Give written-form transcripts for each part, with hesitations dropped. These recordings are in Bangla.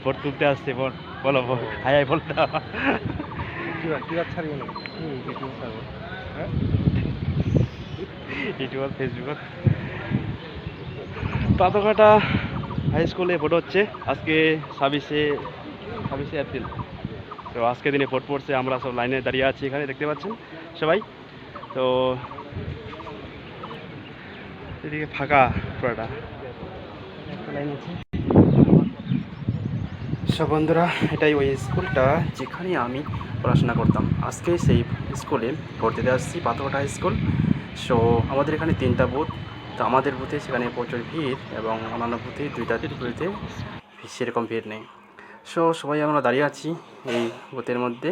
ভোট তুলতে আসছে। বলো হাই হাই বলতে ইউটিউব ফেসবুক। পাথরঘাটা হাই স্কুলে ভোট হচ্ছে আজকে 26শে এপ্রিল। তো আজকে দিনে ভোট পড়ছে, আমরা সব লাইনে দাঁড়িয়ে আছি, এখানে দেখতে পাচ্ছেন সবাই। তো এদিকে ফাঁকা পুরোটা লাইন আছে। সব বন্ধুরা, এটাই ওই স্কুলটা যেখানে আমি পড়াশোনা করতাম। আজকে সেই স্কুলে ভোট দিতে আসছি, পাথরঘাটা হাই স্কুল। সো আমাদের এখানে 3টা বুথ। তো আমাদের বুথে সেখানে প্রচুর ভিড় এবং অন্যান্য বুথে 2টা বুথে সেরকম ভিড় নেই। সো সবাই আমরা দাঁড়িয়ে আছি এই বুথের মধ্যে।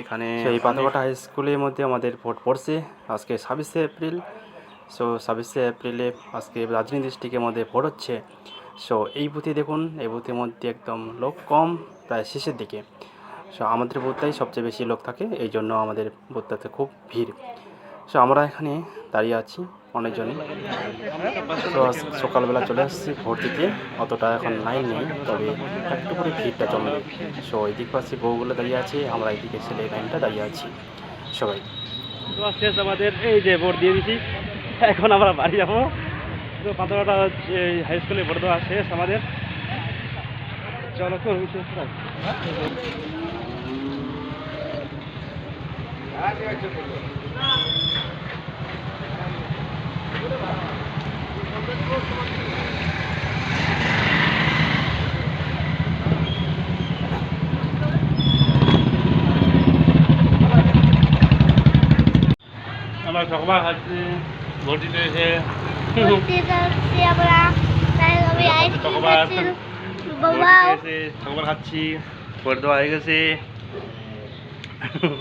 এখানে এই পাথরঘাটা হাই স্কুলের মধ্যে আমাদের ভোট পড়ছে আজকে 26শে এপ্রিল। সো 26শে এপ্রিলে আজকে দার্জিলিং ডিস্ট্রিক্টের মধ্যে ভোট হচ্ছে। সো এই বুথে দেখুন, এই বুথের মধ্যে একদম লোক কম, প্রায় শেষের দিকে। সো আমাদের বুথটাই সবচেয়ে বেশি লোক থাকে, এই জন্য আমাদের বুথটাতে খুব ভিড়। সো আমরা এখানে দাঁড়িয়ে আছি অনেকজনই। তো সকালবেলা চলে আসছি ভোট দিতে, অতটা এখন লাইন নেই, তবে একটু করে ভিড়টা জমে। সো এদিক পাশে বউগুলো দাঁড়িয়ে আছে, আমরা এদিকে ছেলে লাইনটা দাঁড়িয়ে আছি সবাই। তো শেষ আমাদের, এই যে ভোট দিয়ে দিচ্ছি, এখন আমরা বাড়ি যাবো। তো পাথরঘাটা হাই স্কুলে ভোট দেওয়া শেষ আমাদের। চলো তো আমরা সকাল খাচ্ছি, ভোট দিতে এসে সকাল খাচ্ছি, ভোট দেওয়া হয়ে গেছে।